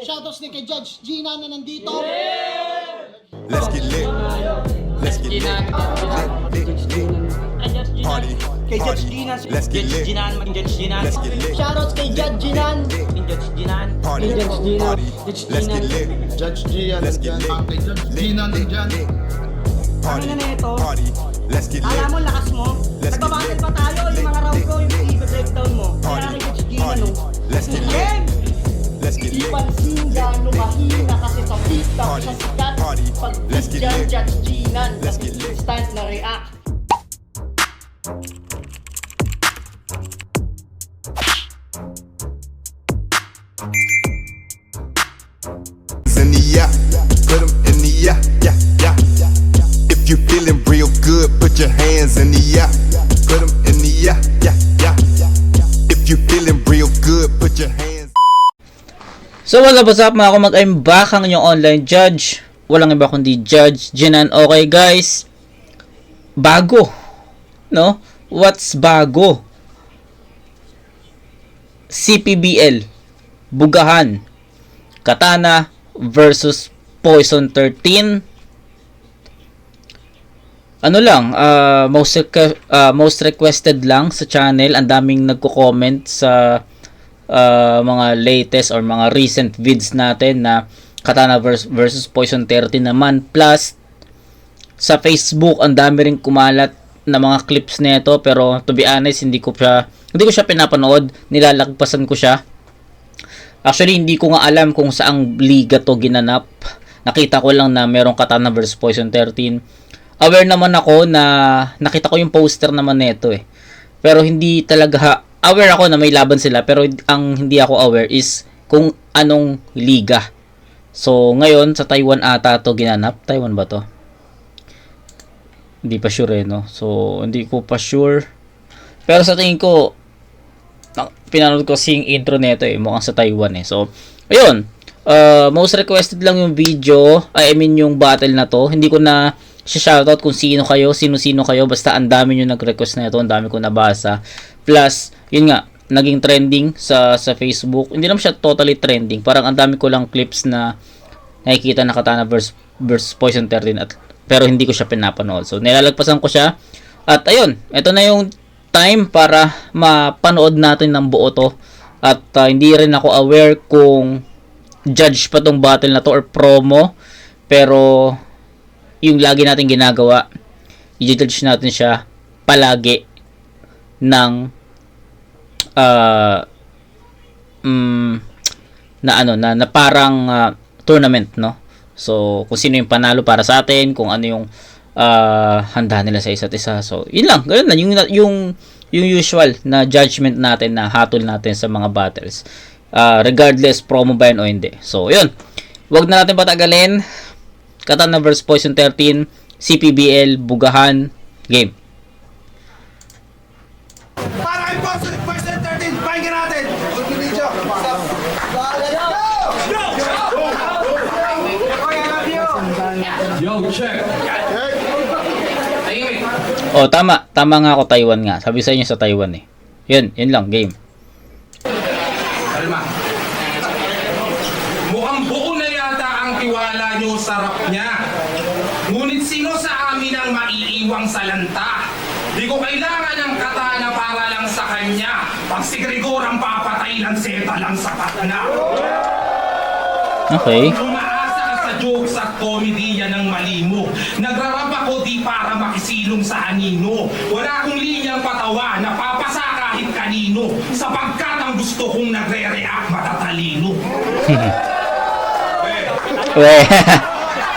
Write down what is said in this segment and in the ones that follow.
Shoutouts din kay Judge Gina na nandito. Let's get lit. Let's get lit. Party. Kay Judge Gina. Let's get lit. Let's get lit. Shoutouts kay Judge Ginan. Party. Party. Let's get lit. Judge Gian, Let's get lit. Gina nandyan. Party. Ano na ito? Party. Let's get lit. Alam mo, lakas mo. Let's get Nagbabattle lit. pa tayo. Yung mga round ko, yung i-breakdown mo. Kaya Party. kay Judge Gina, Party. no? Let's get lit. Game! Let's get Di lit. pansin gano'ng mahina kasi sa TikTok Party. sa sikat. Party. Pag Let's get dyan, lit. Judge Ginan. Let's get lit. Instant na react. In the yeah, put 'em in the yeah, yeah, yeah. If you feeling real good, put your hands in the yeah, put 'em in the yeah, yeah, yeah. If you feeling real good, put your hands. So what's up mga kumag, I'm back ang inyong online judge. Walang iba kundi Judge Ginan. Okay guys, bago, no? What's bago? CPBL, Bugahan, Katana versus Poison 13. Ano lang, most requested lang sa channel. Ang daming nagko-comment sa mga latest or mga recent vids natin na Katana versus Poison 13 naman. Plus sa Facebook ang dami ring kumalat na mga clips nito, pero to be honest hindi ko siya pinapanood, nilalagpasan ko siya. Actually hindi ko nga alam kung saang liga to ginanap. Nakita ko lang na merong Katana versus Poison 13. Aware naman ako na nakita ko yung poster naman nito eh. Pero hindi talaga aware ako na may laban sila, pero ang hindi ako aware is kung anong liga. So ngayon sa Taiwan ata to ginanap. Taiwan ba to? Hindi pa sure eh, no? So hindi ko pa sure. Pero sa tingin ko pinanood ko sing intro nito eh, mukhang sa Taiwan eh. So ayun, most requested lang yung video, I mean yung battle na to. Hindi ko na shoutout kung sino kayo, sino-sino kayo, basta ang dami nyo nag-request na ito, ang dami ko nabasa. Plus, yun nga, naging trending sa Facebook. Hindi naman siya totally trending, parang ang dami ko lang clips na nakikita na Katana versus Poison 13 pero hindi ko siya pinapanood. So nilalagpasan ko siya. At ayun, ito na yung time para mapanood natin ng buo to. At hindi rin ako aware kung judge pa tong battle na to or promo, pero yung lagi natin ginagawa, i-judge natin siya palagi ng na parang tournament, no? So kung sino yung panalo para sa atin, kung ano yung handa nila sa isa't isa. So yun lang, ganun lang yung usual na judgment natin, na hatol natin sa mga battles, regardless promo ba yan o hindi. So yun, wag na natin patagalin. Katana vs Poison 13, CPBL, Bugahan, game. Para kay Poison 13, pakinggan natin. Yo, check. Oh, tama nga ako, Taiwan nga. Sabi sa inyo sa Taiwan eh. Yun lang, game. Kalma. Mukhang buo na yata ang tiwala nyo sa rap niya. Ngunit sino sa amin ang maiiwang salanta? Di ko kailangan ng katana para lang sa kanya. Pag si Gregor ang papatay ng seta lang sapat na. Okay. Umaasa ka sa jokes at komediya ng mali mo. Nagrarap ako di para makisilong sa anino. Wala akong linyang patawa, napapasa kahit kanino. Sapagkat ang gusto kong nagre-react matatalino. Weh.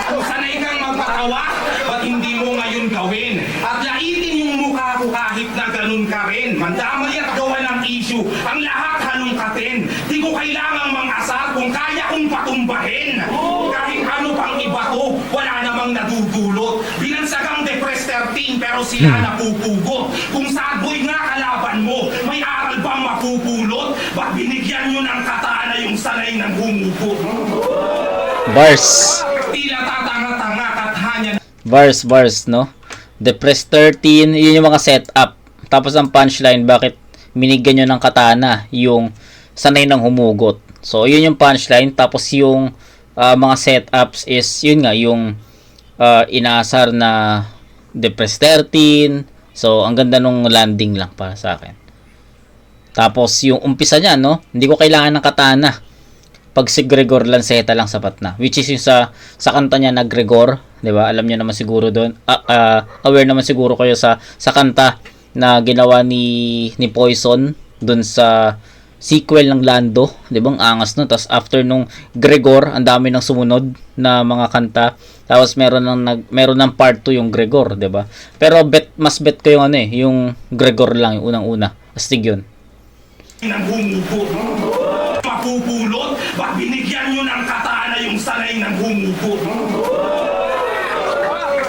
Kung sanay kang magpatawa, ba't hindi mo ngayon gawin? At laitin yung mukha ko kahit na ganun ka rin. Mandamay at gawa ng issue, ang lahat halongkatin. Di ko kailangang mang-asar kung kaya kong patumbahin. Kahit ano pang iba to, wala namang nadudulot. Binansagang Depressed 13 pero sila napupugot. Kung sad boy nga kalaban mo, may aral bang mapupulot? Ba't binigyan nyo ng katana yung sanay ng humugot? Bars. Tila tatanga-tanga kathanya. Bars, no? Depressed 13, yun yung mga setup. Tapos ang punchline, bakit binigyan nyo ng katana yung sanay ng humugot. So, yun yung punchline. Tapos yung mga setups is, yun nga, yung inaasar na Depress 13. So, ang ganda nung landing lang para sa akin. Tapos, yung umpisa niya, no? Hindi ko kailangan ng katana. Pag si Gregor Lanceta lang sapat na. Which is yung sa kanta niya na Gregor. 'Di ba? Alam niyo naman siguro doon. Aware naman siguro kayo sa kanta na ginawa ni Poison doon sa sequel ng Lando, 'di ba? Ang angas no. Tapos after nung Gregor, ang dami nang sumunod na mga kanta. Tapos meron ng part 2 yung Gregor, 'di ba? Pero mas bet ko yung yung Gregor lang yung unang-una. Astig 'yun. Nang humugot, mapupulot, ba't binigyan nyo ng katana yung sanay ng humugot?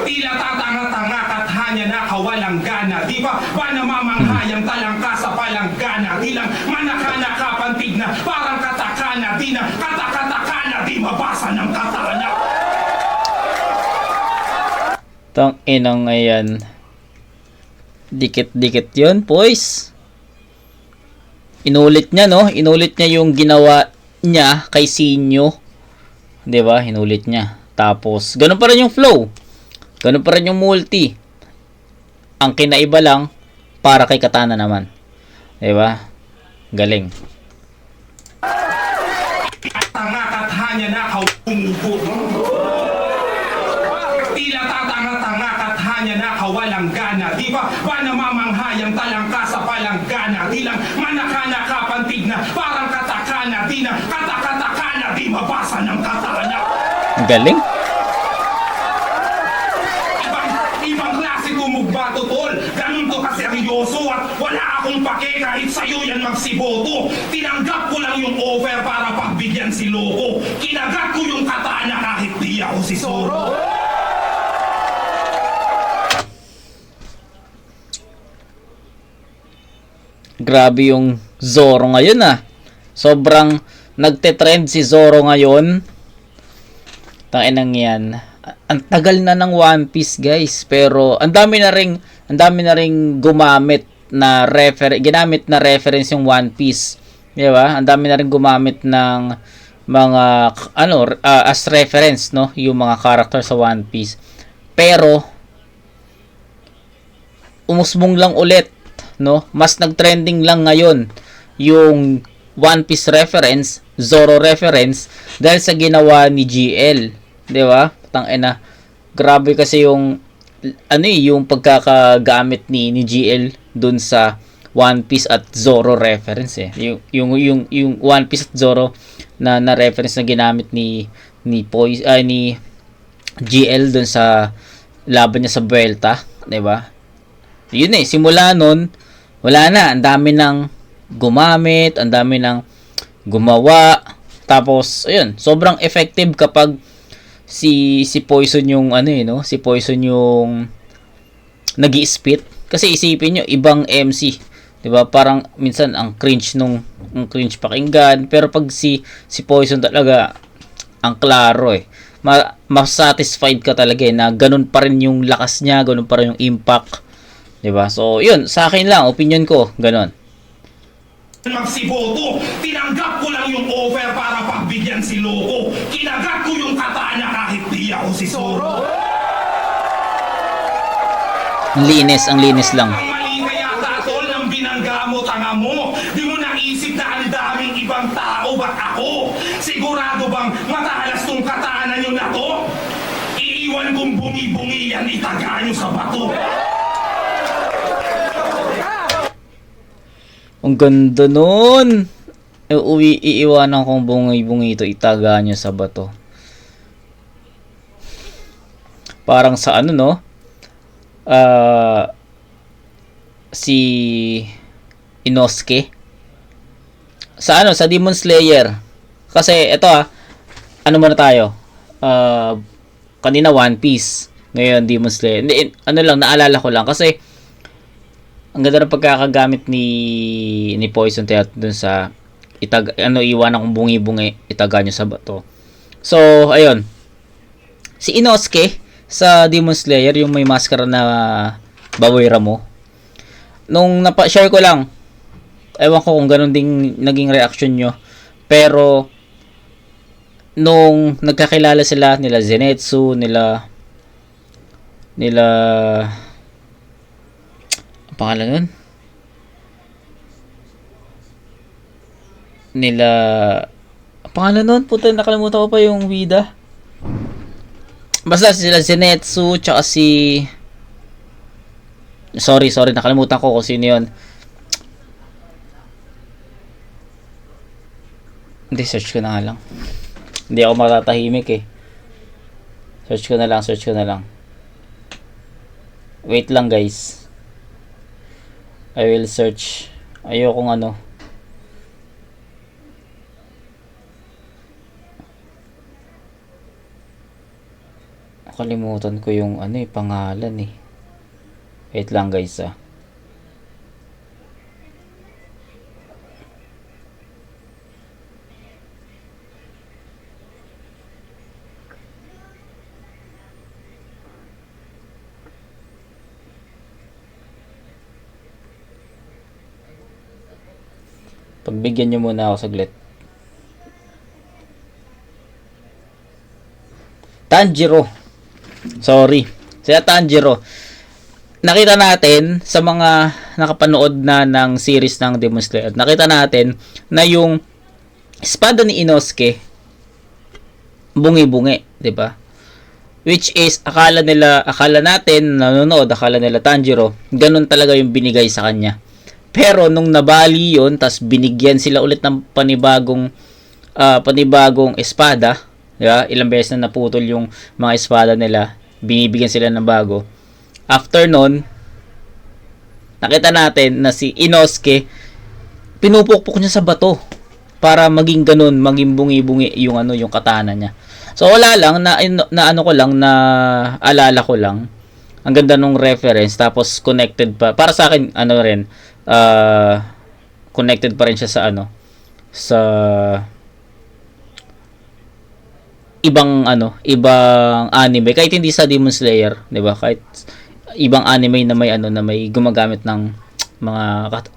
Tila tatanga-tanga kathanya na kawalang gana, di ba? Ba namamanghayang talangka sa palanggana, di lang manakana kapantig na parang katakana, di na katakatakana, di mabasa ng katana. Tang inang ayan. Dikit-dikit 'yun, boys. Inulit niya, no? Inulit niya yung ginawa niya kay Sinyo. 'Di ba? Inulit niya. Tapos, ganun pa rin yung flow. Ganun pa rin yung multi. Ang kinaiba lang, para kay Katana naman. 'Di ba? Galing. Tanga kathanya na humugot. Tila tatanga-tanga kathanya na kawalang gana, di ba? Ba namamanghayang talangka sa palanggana, di lang manakana kapantig na parang katakana, di na katakatakana, di mabasa ng katana. Galing. Ibang klase kumugbato, tol. Ganun to kaseryoso at wala akong pake kahit sa'yo yan magsiboto. Tinanggap ko lang yung offer para pagbigyan si Loco. Kinagat ko yung katana kahit di ako si Zoro. Grabe yung Zoro ngayon Sobrang nagte-trend si Zoro ngayon. Tanginang yan. Ang tagal na ng One Piece, guys. Pero ang dami na ring gumamit na ginamit na reference yung One Piece. Di ba? Ang dami na ring gumamit ng mga as reference, no, yung mga character sa One Piece. Pero umusbong lang ulit, no? Mas nag-trending lang ngayon yung One Piece reference, Zoro reference dahil sa ginawa ni GL, 'di ba? Tangina. Grabe kasi yung yung pagkakagamit ni GL dun sa One Piece at Zoro reference Yung One Piece at Zoro na reference na ginamit ni GL dun sa laban niya sa Vuelta, 'di ba? Yun simula nun, wala na, ang dami nang gumamit, ang dami nang gumawa. Tapos ayun, sobrang effective kapag si Poison yung si Poison yung nag-i-spit. Kasi isipin nyo, ibang MC, 'di ba? Parang minsan ang cringe pakinggan, pero pag si Poison talaga ang klaro mas-satisfied ka talaga na ganun pa rin yung lakas niya, ganun pa rin yung impact. 'Di ba? So, 'yun, sa akin lang, opinion ko, ganun. Magsiboto, tinanggap ko lang yung offer para pagbigyan si Loco. Kinagat ko yung katana kahit di ako si Zoro. Ang linis lang. Ang mali kaya tatol ng binangga mo, tanga mo. Di mo naisip na ang daming ibang tao, ba't ako? Sigurado bang matalas tong katana nyo na to? Iiwan kong bungi-bungi yan, itaga nyo sa bato. Ang ganda nun. Iiwanan kong bungi-bungi ito, itaga nyo sa bato. Parang sa si Inosuke. Sa Demon Slayer. Kasi ito muna tayo. Kanina One Piece. Ngayon Demon Slayer. Naalala ko lang kasi ang ganda ng pagkakagamit ni Poison Theater dun sa iwanan kong bungi-bungi, itaga nyo sa bato. So, ayun. Si Inosuke sa Demon Slayer, yung may maskara na baboy ramo. Nung share ko lang, ewan ko kung ganun ding naging reaction nyo Pero nung nagkakilala sila nila Zenitsu, nila ang pangalan nun? Ang pangalan nun? Puta, nakalimutan ko pa yung bida. Basta sila Zenitsu, tsaka si... Sorry, nakalimutan ko kung sino yun. Hindi, search ko na nga lang. Hindi ako matatahimik eh. Search ko na lang. Wait lang guys. I will search. Ayokong ano. Nakalimutan ko yung ano eh, pangalan eh. Wait lang guys ah. Pagbigyan nyo muna ako saglit. Tanjiro. Sorry. Sila Tanjiro. Nakita natin sa mga nakapanood na ng series ng Demon Slayer. Nakita natin na yung espada ni Inosuke bungi-bungi, 'di ba? Which is akala natin nanonood, akala nila Tanjiro, ganun talaga yung binigay sa kanya. Pero nung nabali yun, tas binigyan sila ulit ng panibagong espada, diba? Ilang beses na naputol yung mga espada nila, binibigyan sila ng bago. After nun, nakita natin na si Inosuke, pinupukpok niya sa bato para maging ganun, maging bungi-bungi yung yung katana niya. So wala lang na alala ko lang. Ang ganda nung reference, tapos connected pa. Para sa akin rin, connected pa rin siya sa sa ibang anime, kahit hindi sa Demon Slayer, 'di ba? Kahit ibang anime na may gumagamit ng mga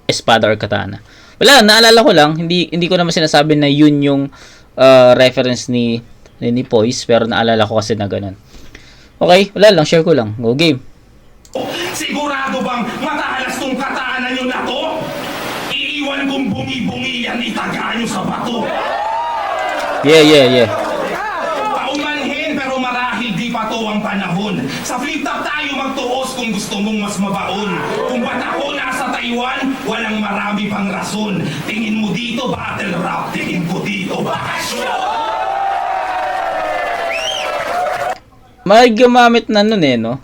espada or katana. Wala, naalala ko lang, hindi ko naman sinasabi na yun yung reference ni Poise, pero naalala ko kasi na ganun. Okay, wala lang, share ko lang. Go game. Sigurado bang matalas tong katana nyo na to? Iiwan kong bungi-bungi yan, itaga nyo sa bato. Yeah. Paumanhin pero marahil di pa to ang panahon. Sa flip top tayo magtuos kung gusto mong mas mabaon. Kung ba't ako nasa Taiwan, walang marami pang rason. Tingin mo dito, battle rap. Tingin ko dito, bakasyon. May gumamit na nun no?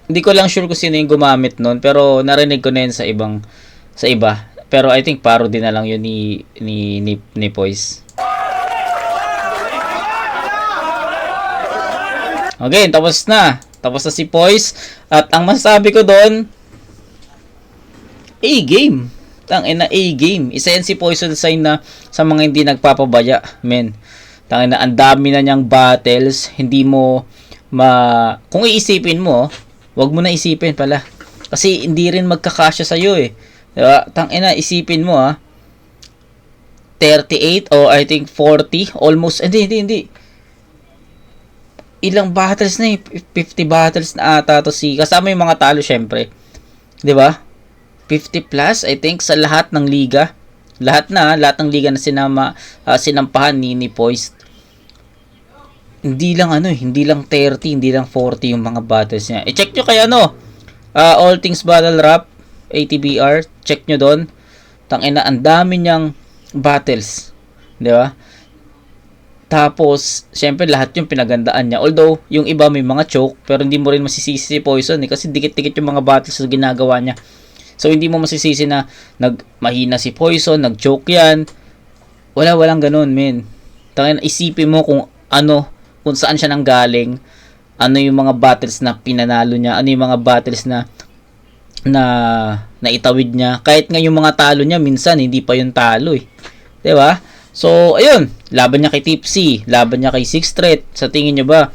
Hindi ko lang sure kung sino yung gumamit nun, pero narinig ko na yun sa iba. Pero I think parody na lang yun ni Poise. Okay, tapos na si Poise. At ang masasabi ko doon, A-game. Tangina, A-game. Isa yan si Poison Sign na sa mga hindi nagpapabaya, men. Tangina, ang dami na niyang battles, hindi mo kung iisipin mo, wag mo na isipin pala. Kasi hindi rin magkakasya sa iyo eh. Diba? Tangina, isipin mo 38 or I think 40, almost hindi. Ilang battles na 50 battles na ata to kasama yung mga talo syempre. 'Di ba? 50 plus I think sa lahat ng liga. Lahat ng liga na sinampahan ni Poise. Hindi lang hindi lang 30, hindi lang 40 yung mga battles niya. I-check nyo kay All Things Battle Rap, ATBR, check nyo doon. Tangina, ang dami niyang battles. 'Di ba? Tapos, syempre lahat yung pinagandaan niya. Although, yung iba may mga choke, pero hindi mo rin masisisi si Poison kasi dikit-dikit yung mga battles na ginagawa niya. So, hindi mo masisisi na mahina si Poison, nag-choke yan. Walang ganun, men. Tangina, isipin mo kung saan siya nanggaling, ano yung mga battles na pinanalo niya, ano yung mga battles na itawid niya. Kahit nga yung mga talo niya, minsan, hindi pa yung talo eh. 'Di ba? So, ayun, laban niya kay Tipsy, laban niya kay Six Threat. Sa tingin niyo ba,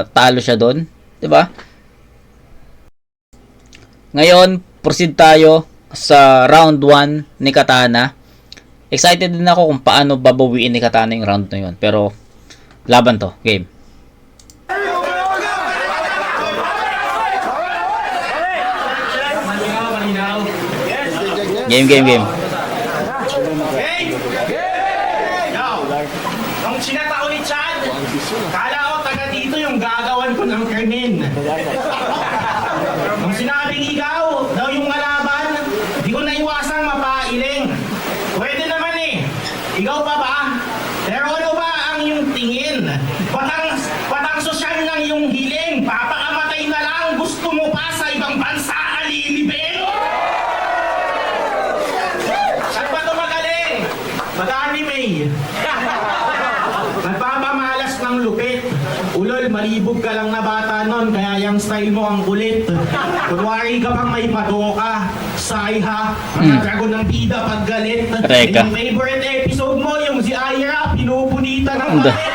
talo siya doon? 'Di ba? Ngayon, proceed tayo sa round 1 ni Katana. excited din ako kung paano babawiin ni Katana yung round na yun. Pero, laban to. Game. Game. Hey! Yo! Nung sinatao ni Chad, kala ko taga dito yung gagawan ko ng krimen. Nung sinabing ikaw, daw yung malaban, di ko naiwasang mapailing. Pwede naman eh. Ikaw pa ba? Pero ano ba ang iyong tingin? Patang sosyal ng iyong hiling. Papakamatay na lang. Gusto mo pa sa ibang bansa alilibing? Saan ba ito magaling? Mag-anime. Nagpapamalas ng lupit. Ulol, malibog ka lang na bata nun, kaya yung style mo ang kulit. Kunwari ka pang may padoka, sayha, mga dragon ng bida pag galit. Reka. Yung favorite episode mo, yung si Ira, pinupunitan ng bakit.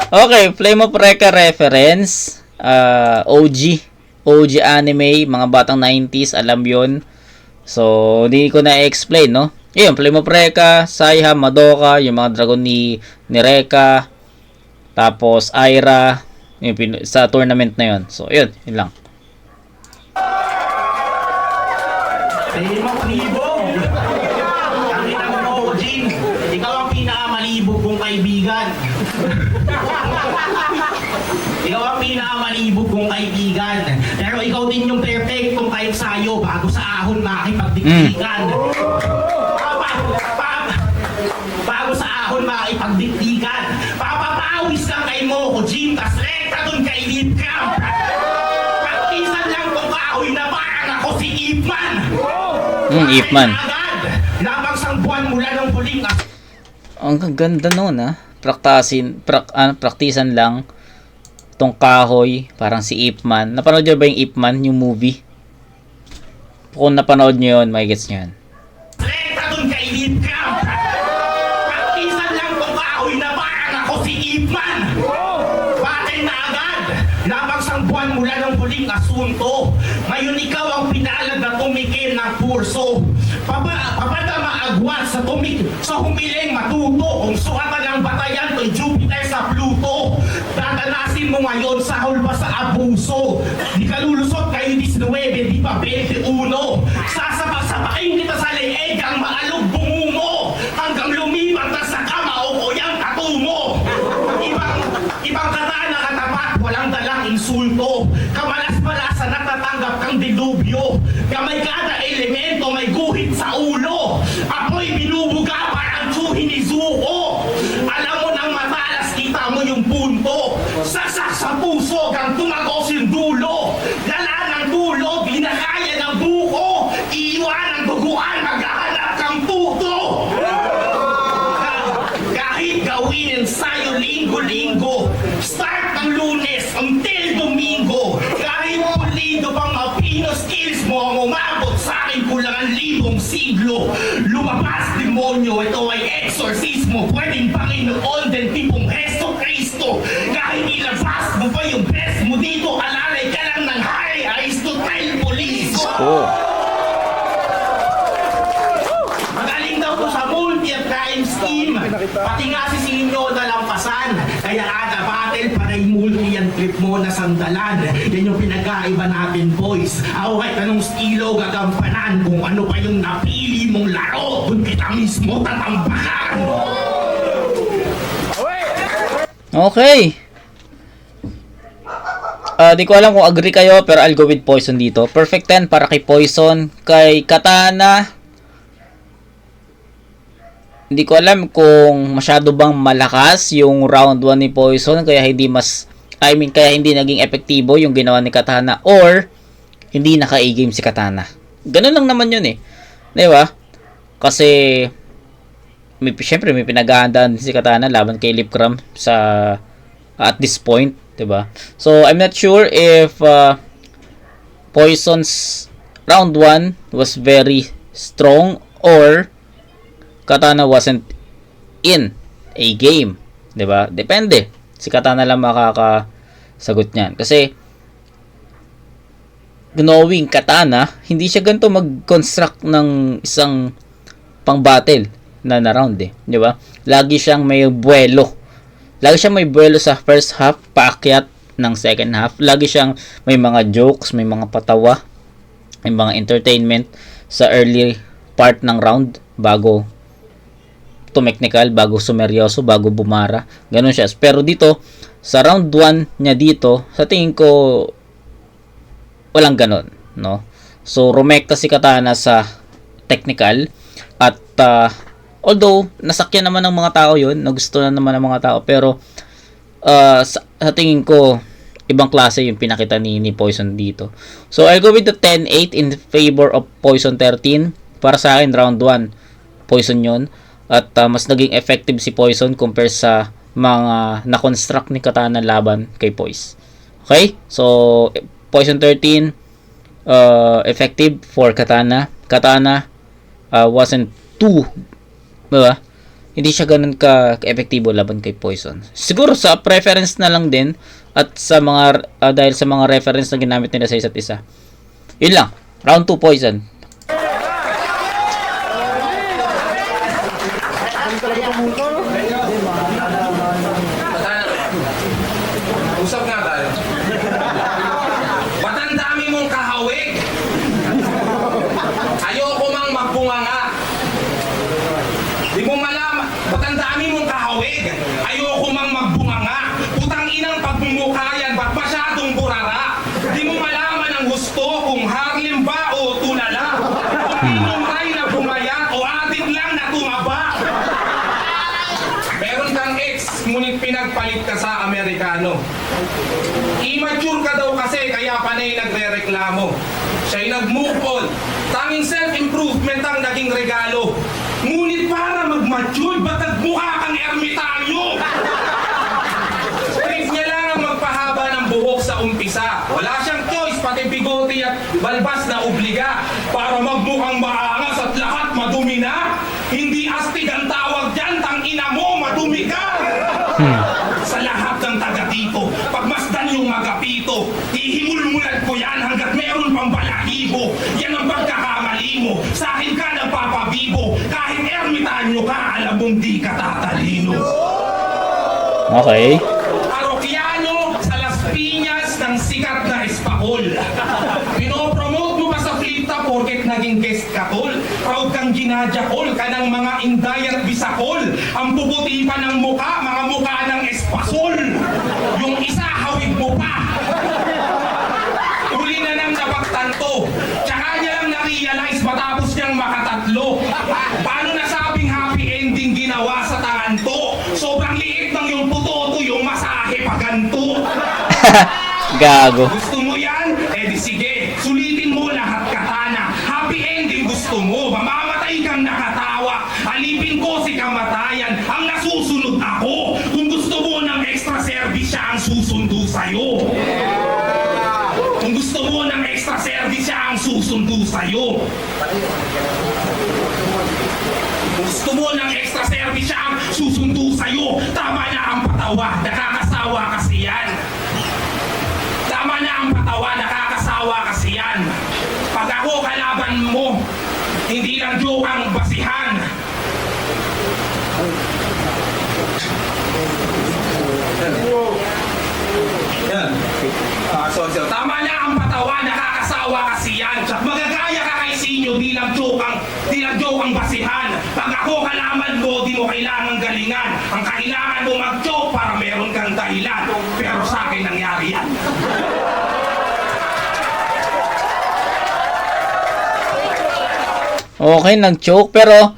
Okay, Flame of Recca reference. OG anime, mga batang 90s, alam yon. So, hindi ko na-explain, no? Yun, Flame of Recca, Saiha, Madoka, yung mga dragon ni Recca, tapos Ira, yung sa tournament na yun. So, yun lang. Malibog! Ang ina mo, Jin, ikaw ang pinakamalibog kong kaibigan. Ikaw ang pinakamalibog kong kaibigan. Pero ikaw din yung perfectong kahit sa'yo bago sa ahon makipagdiktikan. Bago sa ahon makipagdiktikan. Papapawis lang kay Moko Jin, tas rekta dun kay Lip Camp. Pagkisan lang kong kahoy na parang ako si Ip Man. Ip Man. Labang sang buwan mula ng huling Ang ganda nun, ha? Praktisan lang tong kahoy, parang si Ip Man. Napanood nyo ba yung Ip Man, yung movie? Kung napanood nyo yun, may gets nyo yun. rekta dun kay Lip Camp. Pagkisan lang kong kahoy na parang ako si Ip Man. Bakit na agad? Labang sang buwan mula ng huling asunto. Ngayon ikaw ang pinalad na tumikim ng kurso. Papadama agwan sa humiling matuto. Kung suatan ng batayan to'y Jupiter sa Pluto. Dadanasin mo ngayon sa hulba sa abuso. Di ka lulusot kayo 19, di pa 21. Sasapak-sapakin kita sa leeg ang maalog bungumo. Hanggang lumipat na sa kamao ko yung katumo. Ibang katana katapat, walang dalang insulto. Kamalas-malasan natatanggap kang dilubyo. Kamay kada elemento may guhit sa ulo. Ako'y binubuga parang tsuhin ni Zuko. Alam mo nang matalas, kita mo yung punto. Saksak sa puso, kang tumagos yung dulo. Lala ng dulo, binakaya ng buko. Iiwan ang duguan, maghahanap kang puto. Kahit gawin ensayo linggo-linggo, start ng Lunes until Domingo. Kahit pulido pang mapino skills mo ang umabot sa akin kulang 1,000 siglo. Lumabas demonyo, ito ay exorcismo. Pwedeng Panginoon din tipong Heso Kristo. Kahit ilabas mo pa yung best mo dito, alalay ka lang ng Hari Aristotle Police. Magaling daw to sa multi at crime scheme. Pati nga si Sinyo nalampasan. Kaya ada battle para yung multi ang trip mo na sandalan. Yan yung pinagkaiba natin, boys. Ako kahit anong estilo gagampanan. Kung ano pa yung napili mong laro, dun kita mismo tatambakan. Okay. Di ko alam kung agree kayo, pero I'll go with Poison dito. Perfect 10 para kay Poison. Kay Katana, hindi ko alam kung masyado bang malakas yung round 1 ni Poison, kaya hindi naging epektibo yung ginawa ni Katana, or hindi naka-A-game si Katana. Ganun lang naman yun eh. Di ba? Kasi syempre may pinaghahandaan si Katana laban kay Lipcram sa at this point, 'di ba? So I'm not sure if Poison's round 1 was very strong or Katana wasn't in a game, 'di ba? Depende. Si Katana lang makakasagot niyan kasi knowing Katana, hindi siya ganito mag-construct ng isang pang battle na round eh, di ba? Lagi siyang may buwelo. Lagi siyang may buwelo sa first half, paakyat ng second half. Lagi siyang may mga jokes, may mga patawa, may mga entertainment sa early part ng round bago tumeknikal, bago sumeryoso, bago bumara. Ganun siya. Pero dito, sa round 1 niya dito, sa tingin ko, walang ganun, no? So, rumekta si Katana sa technical at although, nasakyan naman ng mga tao yun, nagusto na naman ng mga tao, pero sa tingin ko, ibang klase yung pinakita ni Poison dito. So, I'll go with the 10-8 in favor of Poison 13. Para sa akin, round 1, Poison yun. At mas naging effective si Poison compare sa mga na-construct ni Katana laban kay Poise. Okay? So, Poison 13, effective for Katana. Katana wasn't too, diba? Hindi siya ganun ka-epektibo laban kay Poison. Siguro sa preference na lang din at sa mga dahil sa mga reference na ginamit nila sa isa't isa. Yun lang. Round 2 Poison. Usap nga tayo. Ba't ang dami mong kahawig? Ayoko mang magbunganga. Di mo malaman. Ba't ang dami mong kahawig? Ayoko mang magbunganga. Putang inang pagmumukha yan. Ba't masyadong burara? Di mo malaman ang gusto kung Harlem ba o tulala. Kung inuray na bumayat o atin lang na tumaba. Meron kang ex, ngunit pinagpalit ka sa Amerikano. Immature ka daw kasi, kaya panay nagre-reklamo. Siya'y nag-move on. Tanging self-improvement ang naging regalo. Ngunit para mag-mature, ba't nagmukha kang ermitanyo? Trip niya lang ang magpahaba ng buhok sa umpisa. Wala siyang choice, pati bigote at balbas na obliga. Para magmukhang maangas at lahat madumi na. Hindi astig ang tawag dyan, tangina mo, madumi ka! Sa lahat ng taga dito, pagmasdan yung magapito, ihimul-mulan ko yan hanggat meron pang balahibo. Yan ang pagkakamali mo, sa akin ka nagpapabibo. Kahit ermitanyo ka, alam mong di ka tatalino. Okay. Parokyano sa Las Piñas ng sikat na espakol. Pinopromote mo pa sa flip-top porket naging guest ka, tol. Proud kang ginajakol ka ng mga Inday at Bisakol. Ang puputi pa ng muka, mga muka ng espasol. Yung isa, hawig mo pa. Uli na nang napagtanto. Tsaka niya lang na-realize matapos niyang makatatlo. Paano nasabing happy ending ginawa sa tanganto? Sobrang liit ng yung putoto, yung masahe pa ganto. Gago. Gusto mo yan? Eh di sige, sulitin mo lahat, Katana. Happy ending gusto mo, mamamatay kang nakatawa. Alipin ko si kamatayan, ang nasusunod ako. Kung gusto mo ng extra service, siya ang susundo sa'yo. Kung gusto mo ng extra service, siya ang susundo sa'yo. Kung gusto mo ng extra service, siya ang susundo sa'yo. Tama na ang patawa, nakakasawa kasi yan. Tama na ang patawa, nakakasawa kasi yan. Pag ako kalaban mo, hindi lang joke ang basihan. Yan. Tama na ang patawa, nakakasawa kasi yan. At magagaya ka kay Sinyo, di lang joke ang basihan. Pag ako kalaban mo, di mo kailangang galingan. Ang kailangan mo mag-joke para meron kang dahilan. Pero sa akin nangyari yan. Okay, nag-choke pero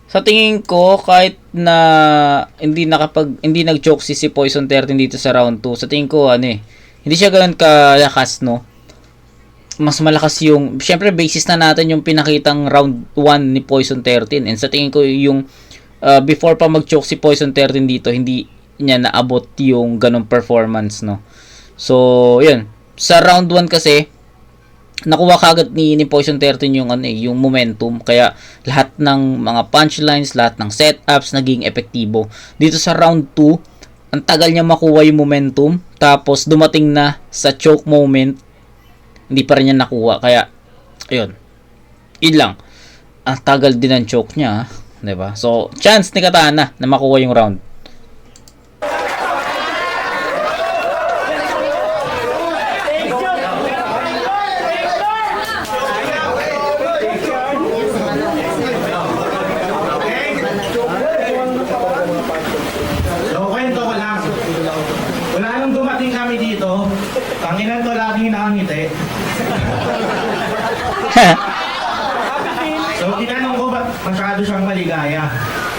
sa tingin ko kahit na hindi nag-choke si Poison 13 dito sa round 2, sa tingin ko hindi siya ganoon kalakas, no. Mas malakas yung syempre basis na natin yung pinakitang round 1 ni Poison 13 and sa tingin ko yung before pa mag-choke si Poison 13 dito, hindi niya naabot yung ganong performance, no. So, yun. Sa round 1 kasi nakuha kagad ni Poison 13 yung yung momentum, kaya lahat ng mga punchlines, lahat ng setups naging epektibo. Dito sa round 2, ang tagal niya makuha yung momentum, tapos dumating na sa choke moment, hindi pa rin niya nakuha. Kaya ayun. Yun lang. ang tagal din ng choke niya, 'di ba? So, chance ni Katana na makuha yung round. So, kwento ko lang. Wala nang dumating kami dito. Tanginan to lagi nakangiti. So, tinanong ko ba't masyado siyang maligaya.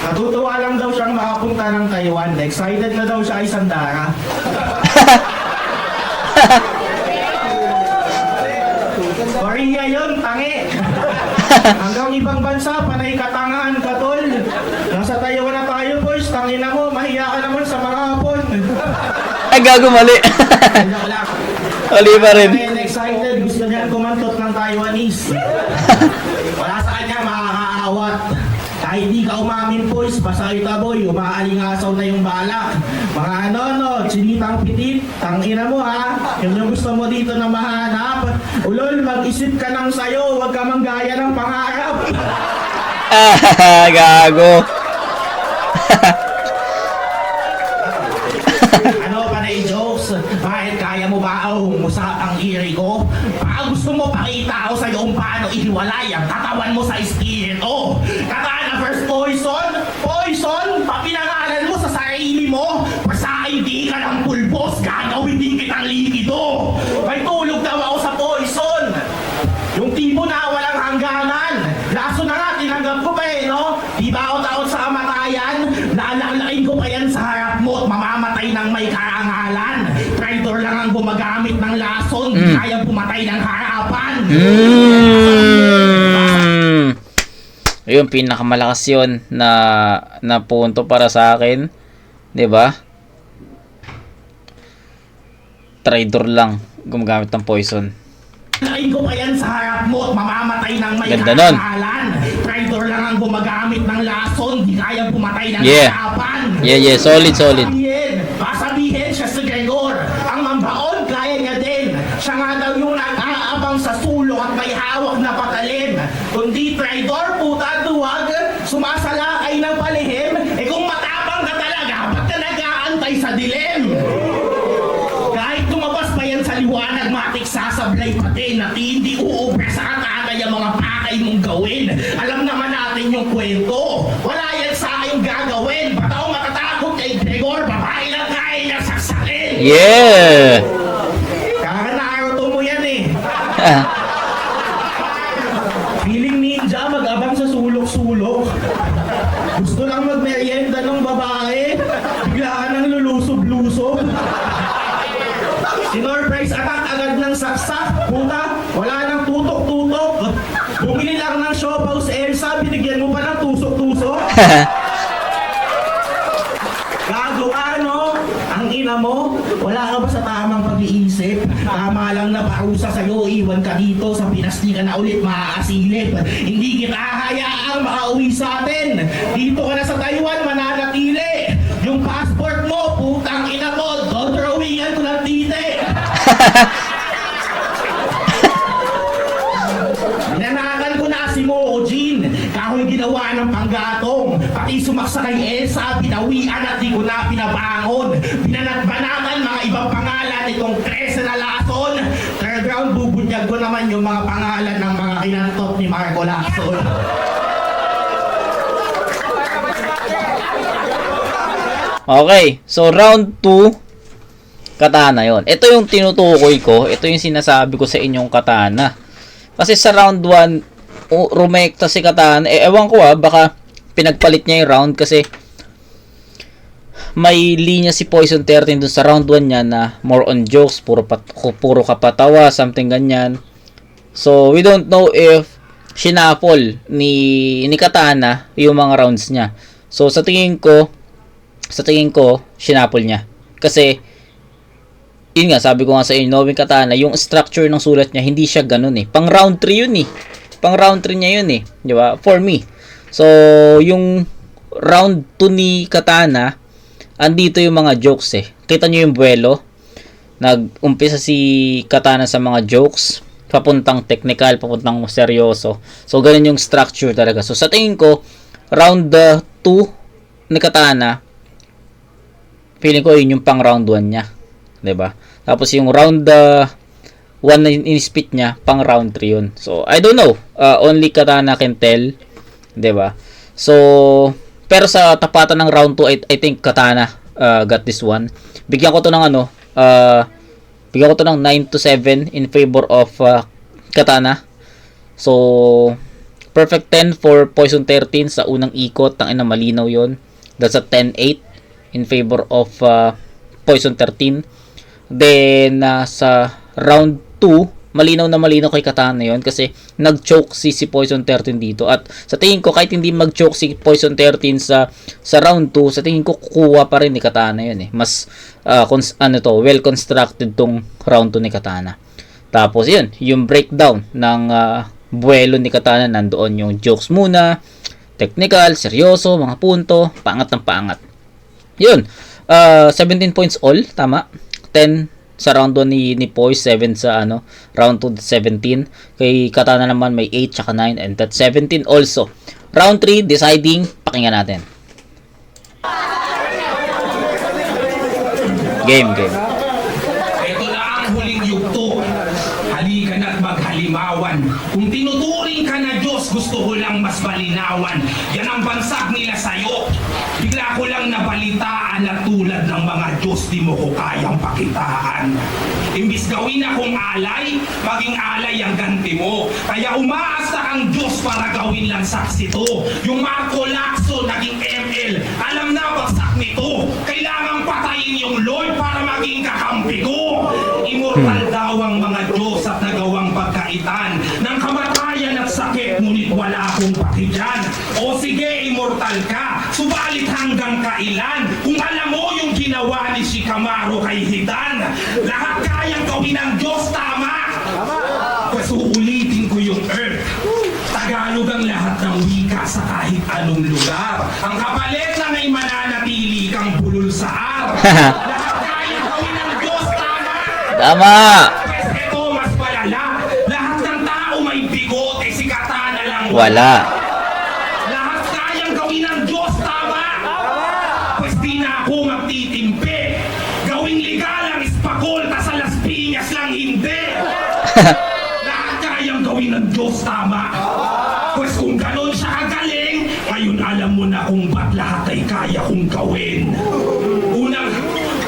Natutuwa lang daw siyang makapunta ng Taiwan. Excited na daw siya ay sandara. Korea yun, tangi. Hanggang ibang bansa, panay katangaan, katol. Nasa Taiwan na tayo, boys. Tangina mo, mahiya ka naman sa mga hapon. Ay, gago, mali. Joke lang. Mali pa rin. Kaya excited, gusto niya kumantot ng Taiwanese. Wala sa kanya makakaawat. Kahit di ka umamin, boys, basta kita, boy, umaalingasaw na yung balak. Mga chinitang pitit, tangina mo ha. Yung gusto mo dito na mahanap. Ulol, mag-isip ka ng sayo, huwag ka manggaya ng pangarap. Gago. Ano panay jokes? Bakit kaya mo ba umusap ang iri ko? Baka gusto mo pakita ako sa'yo kung paano ihiwalay ang katawan mo sa espiritu. Katana first poison? Poison? Papinangalan mo sa sarili mo? Basta hindi ka ng pulbos, gagawin din kitang likido. May tulog daw ako sa poison. Yung tipo na walang hangganan. Laso na nga, tinanggap ko pa no? Di ba ako takot sa kamatayan? Lalalain ko pa yan sa harap mo at mamamatay ng may karangalan. Traitor lang ang gumagamit ng lason, di kaya pumatay ng harapan. Ayun, pinakamalakas yun na punto para sa akin. 'Di ba? Traitor lang gumagamit ng poison. Lain ko pa yan sa harap mo at mamamatay ng may Ganda nun. karangalan. Traitor lang ang gumagamit ng lason, di kaya pumatay ng Yeah. harapan. Yeah, solid. Sabihin siya si Gregor, ang mambaon kaya niya din. Siya nga daw yung nag-aabang sa sulok at may hawak na patalim. Kundi traitor, puta, duwag, sumasalakay ng palihim. Eh kung matapang ka talaga, ba't ka nag-aantay sa dilim? Kahit lumabas pa yan sa liwanag, matik sasablay pati na hindi uubra sa kakagay ang mga pakay mong gawin. Alam naman natin yung kwento. Wala yan sa aking gagawin. Ba't ako matatakot kay Gregor? Babae lang kaya niya saksakin. Yeah. Kaka-Naruto mo yan eh. Feeling ninja, mag-abang sa sulok-sulok. Gusto lang magmerienda ng babae. Bigla ka nang lulusob-lusob. Sinurprise attack agad ng saksak. Puta, wala nang tutok-tutok. Bumili lang ng siopaw sa Elsa, binigyan mo pa ng tusok-tusok. Gago ano? Ang ina mo, wala ka ba sa tamang pag-iisip? Tama lang na parusa sa'yo, iwan ka dito sa Pinas, di ka na ulit maaasilip. Hindi kita hayaang makauwi sa atin. Dito ka na sa Taiwan, mananatili. Yung passport mo, putang ina mo, dodrawingan ko ng tite. Binanakan ko na si Moojin, kahoy ginawa ng panggatong. Pati sumaksa kay Elsa, binawian at di ko na pinabangon. Binanat-banatan mga ibang pangalan itong 13 na lason. Third round, bubunyag ko naman yung mga pangalan ng mga kinantot ni Marco Lacson. Okay, so round 2, Katana yon. Ito yung tinutukoy ko. Ito yung sinasabi ko sa inyong Katana. Kasi sa round 1, rumekta si Katana. Ewan ko baka pinagpalit niya yung round kasi may linya si Poison 13 dun sa round 1 niya na more on jokes, puro kapatawa, something ganyan. So, we don't know if shinapol ni Katana yung mga rounds niya. So, sa tingin ko, shinapol niya. Kasi, yun nga, sabi ko nga sa inyo, knowing Katana, yung structure ng sulat niya, hindi siya ganun eh. Pang round 3 yun eh. Pang round 3 niya yun eh. Di ba? For me. So, yung round 2 ni Katana, andito yung mga jokes eh. Kita nyo yung buwelo. Nag-umpisa si Katana sa mga jokes. papuntang technical, papuntang seryoso. So, ganun yung structure talaga. So, sa tingin ko, round 2 ni Katana, feeling ko yun yung pang round 1 niya. 'Di ba? Tapos yung round 1 na in-spit niya, pang round 3 yun. So, I don't know. Only Katana can tell. 'Di ba? So, pero sa tapatan ng round 2, I think Katana got this one. Bigyan ko to ng bigyan ko to ng 9-7 in favor of Katana. So, perfect 10 for Poison 13 sa unang ikot. Tangina, malinaw yon. That's a 10-8 in favor of Poison 13. Then, sa round 2, malinaw na malinaw kay Katana yon kasi nag-choke si Poison 13 dito. At sa tingin ko, kahit hindi mag-choke si Poison 13 sa round 2, sa tingin ko kukuha pa rin ni Katana yun eh. Mas well-constructed tong round 2 ni Katana. Tapos yun, yung breakdown ng buwelo ni Katana, nandoon yung jokes muna, technical, seryoso, mga punto, pangat ng pangat. Yun, 17 points all, tama. 10 sa round 1 ni Poise, 7 sa round 2 17. Kay Katana naman may 8 tsaka 9 and that's 17 also. Round 3 deciding, pakinggan natin. Game. Ito na ang huling yugto. Halika na't maghalimawan. Kung tinuturing ka na Diyos, gusto ko lang mas malinawan. Yan ang bansag nila sa'yo. Bigla ko lang nabalitaan na tulad ng mga Diyos, di mo ko kayang pakitaan. Imbis gawin akong alay, maging alay ang ganti mo. Kaya umaasa kang Diyos para gawin lang saksi to. Yung Marco Lacson naging ML, alam na bagsak nito. Kailangan patayin yung Lord para maging kakampi ko. Immortal daw ang mga Diyos at nagawang pagkaitan ng kamatayan at sakit, ngunit wala akong pakidyan. O sige, immortal ka, subalit hanggang kailan? Kung alam mo yung ginawa ni Shikamaru kay Hidan, lahat kayang gawin ng Diyos, tama? Kasi uulitin ko yung Earth. Tagalog ang lahat ng wika sa kahit anong lugar. Ang kapalit na may mananatili kang bulol sa araw. Lahat kayang gawin ng Diyos, tama? Tama! Pwes ito mas palala. Lahat ng tao may bigote, si Katana lang Wala. Lahat kayang gawin ng Diyos, tama? Pwes di na ako magtitimpi. Gawing legal ang Espacol, tas sa Las Piñas lang hindi. Lahat kayang gawin ng Diyos, tama? Pwes kung ganon siya kagaling, ngayon alam mo na kung ba't lahat ay kaya kong gawin.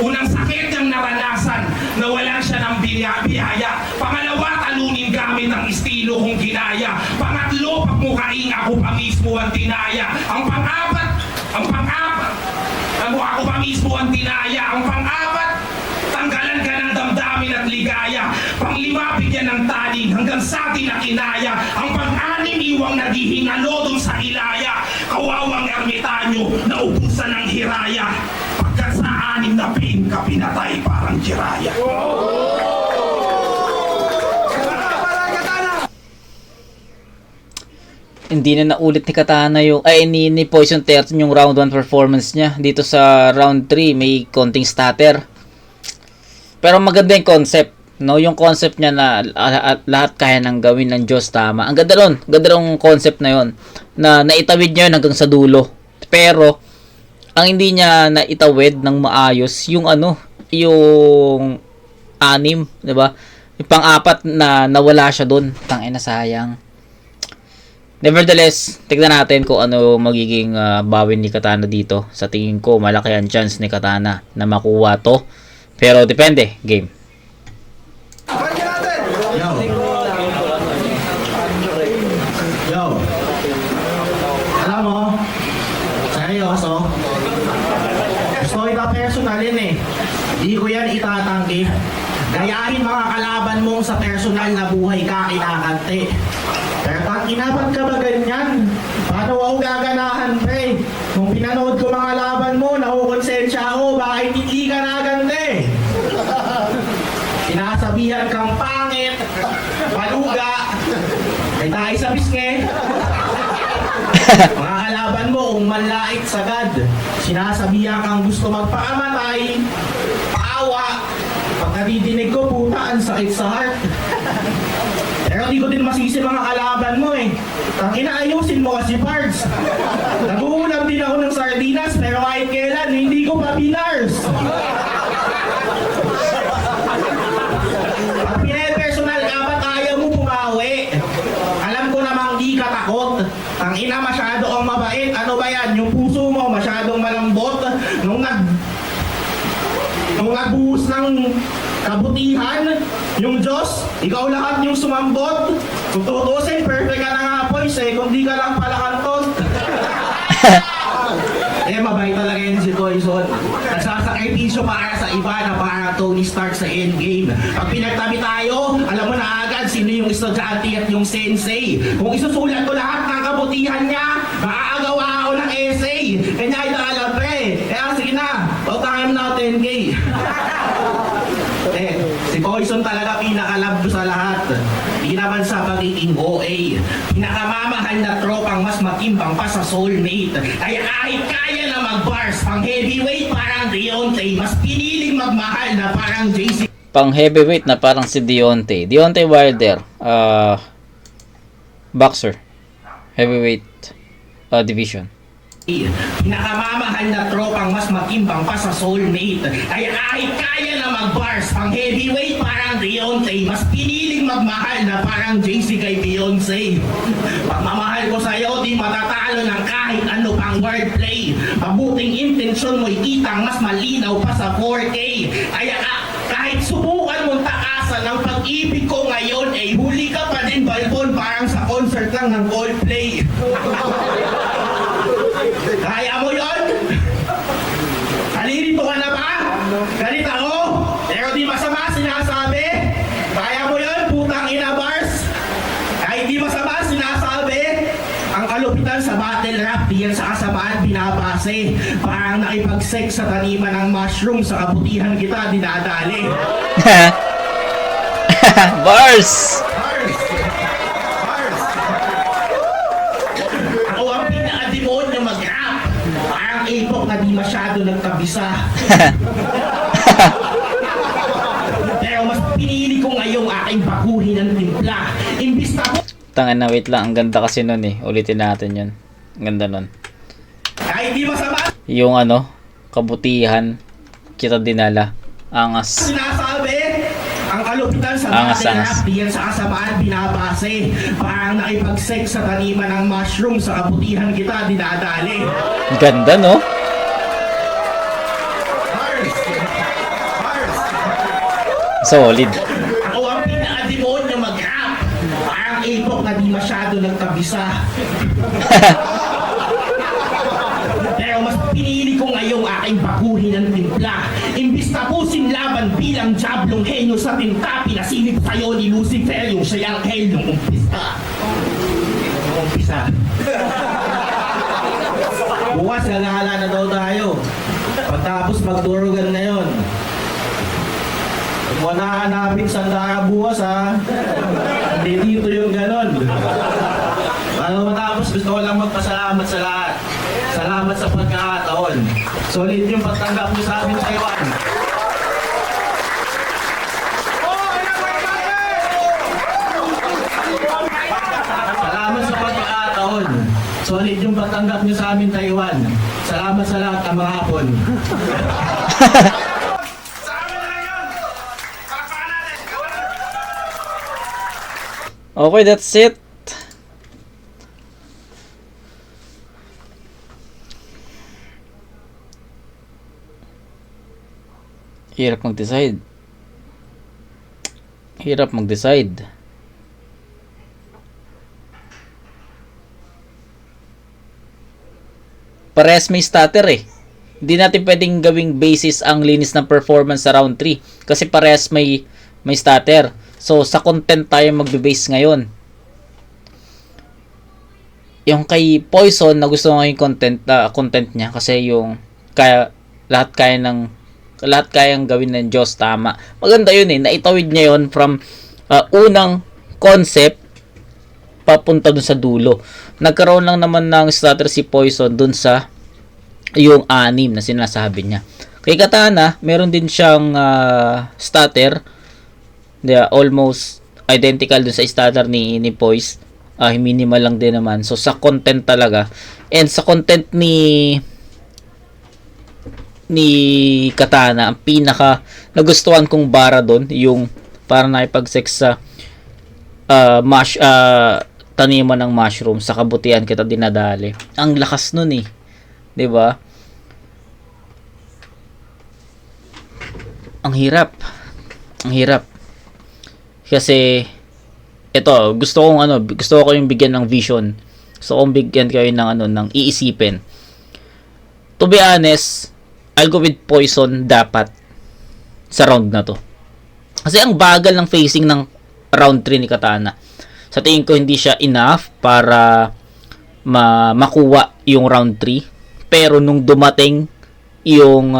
Unang sakit niyang naranasan, nawalan siya ng biyaya. Pangalawa, talunin gamit ang estilo kong ginaya. Pangatlo, pagmukaing ako pa mismo ang tinaya. Ang pang-apat, ako pa mismo ang tinaya. Ang pang-apat, tanggalan ka ng damdamin at ligaya. Pang-lima, bigyan ng taning hanggang sa atin na kinaya. Ang pang-anim, iwang naghihingalo dun sa ilaya. Kawawang ermitanyo na ubusan ng hiraya. Pagkat sa anim na pain ka pinatay parang Jiraya. Hindi na naulit ni Katana yung ni Poison 13 yung round 1 performance niya. Dito sa round 3 may konting stutter. Pero maganda yung concept, no? Yung concept niya na lahat kaya nang gawin ng Diyos, tama. Ang ganda ron. Ganda ron concept na yon. Na naitawid niya yun hanggang sa dulo. Pero ang hindi niya naitawid ng maayos yung yung 6, 'di ba? Yung pang-4 na nawala siya doon. Tangina, sayang. Nevertheless, tignan natin kung ano magiging bawin ni Katana dito. Sa tingin ko, malaki ang chance ni Katana na makuha to. Pero depende, game. Pakinggan natin! Yo! Alam mo, seryoso, gusto ko ita personalin eh. Di ko yan itatanggi. Gayahin mga kalaban mo sa personal na buhay ka kinakante. Pero pag inapat ka ba ganyan, paano ako gaganahan, pre? Kung pinanood ko mga laban mo, nakukonsensya ako, bakit hindi ka nagante? Sinasabihan kang pangit, paluga, may tayo sa bisnge. Mga kalaban mo, kung manlait sagad, sinasabihan kang gusto magpakamatay, paawa. Pag nadidinig ko, puta, ang sakit sa heart. Pero di ko din masisi mga kalaban mo eh. Ang inaayusin mo kasi parts. Naguulam din ako ng sardinas pero kahit kailan hindi ko pa pinars. Pag pinapersonal ka ba't ayaw mo pumawi? Alam ko namang di ka takot. Ang ina masyado ang mabait. Ano ba yan? Yung puso mo masyadong malambot. Nung nagbuhos ng kabutihan, yung Diyos, ikaw lahat yung sumambot. Kung tutusin, perfect ka na nga boys eh, kung di ka lang pala kantot. Mabait talaga yun si Poison. Nagsasakripisyo para sa iba na para Tony Stark sa Endgame. Pag pinagtabi tayo, alam mo na agad sino yung estudyante at yung sensei. Kung isusulat ko lahat ng kabutihan niya, makakagawa ako ng essay. Kanya ito alam pre. Kaya sige na, pautangin natin kay. Si Poison talaga pinakalab sa lahat. Di naman sa pagiging OA. Pinakamamahal na tropang mas matimbang pa sa soulmate. Kaya kahit kaya na mag-bars, pang heavyweight parang Deontay, mas piniling magmahal na parang JC. Pang heavyweight na parang si Deontay. Deontay Wilder, boxer, heavyweight division. Pinakamamahal na tropang mas matimbang pa sa soulmate. Kaya kahit kaya na mag-bars, pang heavyweight parang Deontay, mas piniling magmahal na parang JC kay Beyonce. Pagmamahal ko sa'yo, di matatalo ng kahit ano pang wordplay. Mabuting intensyon mo'y kitang mas malinaw pa sa 4K. Kaya kahit subukan mong takasan ang pag-ibig ko ngayon, eh huli ka pa din balbon parang sa concert lang ng Coldplay. Kaya mo yun? Nalilito ka na ba? Galit ako? Pero di masama sinasabi? Kaya mo yun, putang ina bars? Kahit di masama sinasabi? Ang kalupitan sa battle rap, diyan sa kasamaan binabase. Parang nakipag-sex sa taniman ng mushroom, sa kabutihan kita dinadali. Bars! Ako ang pinaka-demonyo mag-rap. Parang ipok na di masyado nagkabisa. Pero mas pinili ko ngayong aking baguhin ng timpla. Imbis na Tangan na, wait lang. Ang ganda kasi nun eh. Ulitin natin yun. Ang ganda nun. kahit di masama Yung kabutihan, kita dinala. Angas. sinasabi, ang kalupitan sa Angas, battle angas. rap, diyan sa kasamaan binabase. Parang nakipag-sex sa taniman ng mushroom, sa kabutihan kita dinadali. Ang ganda, no? Solid. Ako ang pinaka-demonyo mag-rap. Parang ipok na di masyado nagkabisa. Pero mas pinili ko ngayong aking baguhin ng timpla. Imbis tapusin laban bilang jablong henyo sa tinta, pinasilip sa'yo ni Lucifer yung siyang hell nung umpisa. Bukas gagala na daw tayo. Pagtapos magdurugan na yon. Huwag mo nahanapin sandara bukas ha. Hindi dito yung ganon. Bago matapos, gusto ko lang magpasalamat sa lahat. Salamat sa pagkakataon. Solid yung pagtanggap niyo sa amin sa Taiwan. Salamat sa pagkakataon. Solid yung pagtanggap niyo sa amin Taiwan. Salamat sa lahat ng mga hapon. Okay, that's it. Hirap mag-decide. Hirap mag-decide. Parehas may stutter eh. Hindi natin pwedeng gawing basis ang linis ng performance sa round 3 kasi parehas may stutter. So sa content tayo magbe-base ngayon. Yung kay Poison na gusto ko yung content niya kasi yung lahat kayang gawin ng Diyos, tama. Maganda yun eh. Naitawid niya yun from unang concept papunta dun sa dulo. Nagkaroon lang naman ng stutter si Poison dun sa yung 6 na sinasabi niya. Kay Katana, meron din siyang stutter. Almost identical dun sa standard ni Poise. Minimal lang din naman. So sa content talaga, and sa content ni Katana, ang pinaka nagustuhan kong bara doon yung para nakipag-sex sa taniman ng mushroom, sa kabutihan kita dinadali. Ang lakas nun 'di ba? Ang hirap kasi ito, gusto ko yung bigyan ng vision. Gusto kong bigyan kayo ng iisipin. To be honest, I'll go with Poison dapat sa round na to. Kasi ang bagal ng facing ng round 3 ni Katana. Sa tingin ko hindi siya enough para makuha yung round 3. Pero nung dumating yung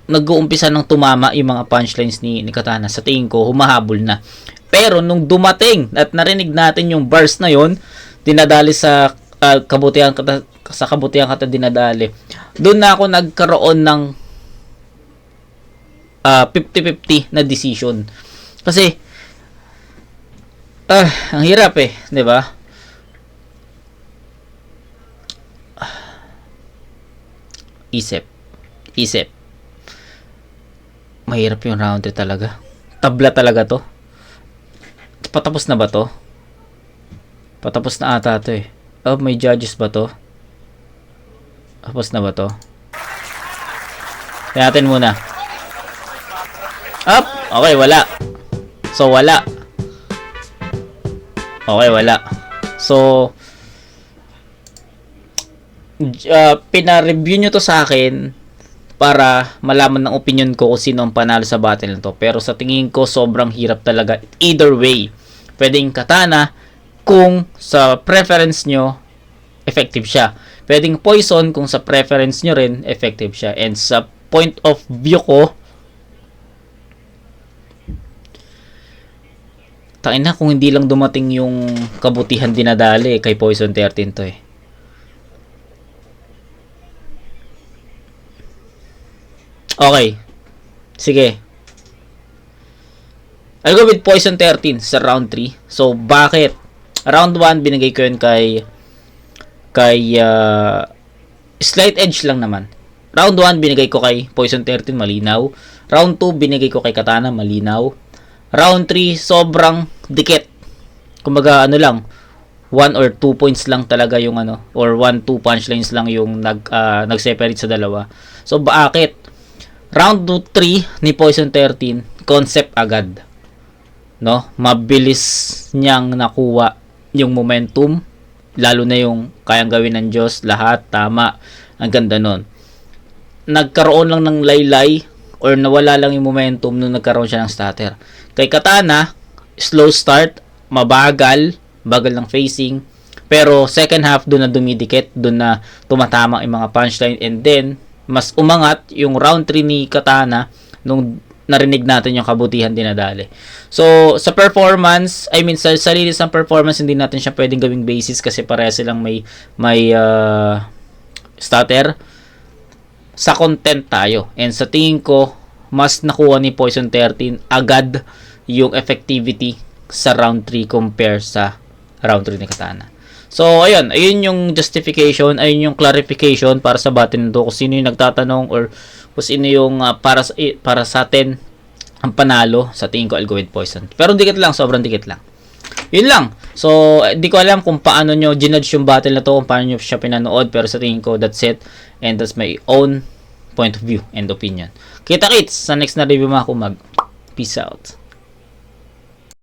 nag-uumpisa ng tumama yung mga punchlines ni Katana, sa tingin ko humahabol na. Pero nung dumating at narinig natin yung bars na yon, dinadali sa kabutihan kata dinadali, doon na ako nagkaroon ng 50-50 na decision. Kasi ang hirap 'di ba? Isip. Mahirap yung round 3 talaga. Tabla talaga to. Patapos na ba to? Patapos na ata to may judges ba to? Tapos na ba to? Tingnan natin muna. Up! Okay, wala. So, wala. Okay, wala. So, pina-review nyo to sa akin para malaman ng opinion ko kung sino ang panalo sa battle na to. Pero sa tingin ko, sobrang hirap talaga. Either way, pwedeng Katana kung sa preference nyo, effective siya. Pwedeng Poison kung sa preference nyo rin, effective siya. And sa point of view ko, tangina kung hindi lang dumating yung kabutihan dinadali kay Poison 13 to Okay. Sige. I'll go with Poison 13 sa round 3. So, bakit? Round 1, binigay ko yun kay slight edge lang naman. Round 1, binigay ko kay Poison 13, malinaw. Round 2, binigay ko kay Katana, malinaw. Round 3, sobrang dikit. Kumbaga, lang, 1 or 2 points lang talaga yung or 1-2 punchlines lang yung nag-separate sa dalawa. So, bakit? Round 3 ni Poison 13, concept agad. No? Mabilis niyang nakuha yung momentum, lalo na yung kayang gawin ng Diyos, lahat, tama. Ang ganda nun. Nagkaroon lang ng laylay or nawala lang yung momentum nung nagkaroon siya ng stutter. Kay Katana, slow start, bagal ng facing, pero second half doon na dumidikit, doon na tumatama yung mga punchline, and then mas umangat yung round 3 ni Katana nung narinig natin yung kabutihan dinadali. So, sa performance, sa linis ng performance, hindi natin siya pwedeng gawing basis kasi pareha silang may stutter. Sa content tayo. And sa tingin ko, mas nakuha ni Poison 13 agad yung effectivity sa round 3 compare sa round 3 ni Katana. So, ayun yung justification, ayun yung clarification para sa battle nito, kung sino yung nagtatanong or kung sino yung para sa atin ang panalo. Sa tingin ko, I'll go with Poison. Pero dikit lang, sobrang dikit lang. Yun lang. So, di ko alam kung paano nyo ginudge yung battle na to, kung paano nyo siya pinanood, pero sa tingin ko, that's it. And that's my own point of view and opinion. Kita-kits sa next na review mga kumag. Peace out.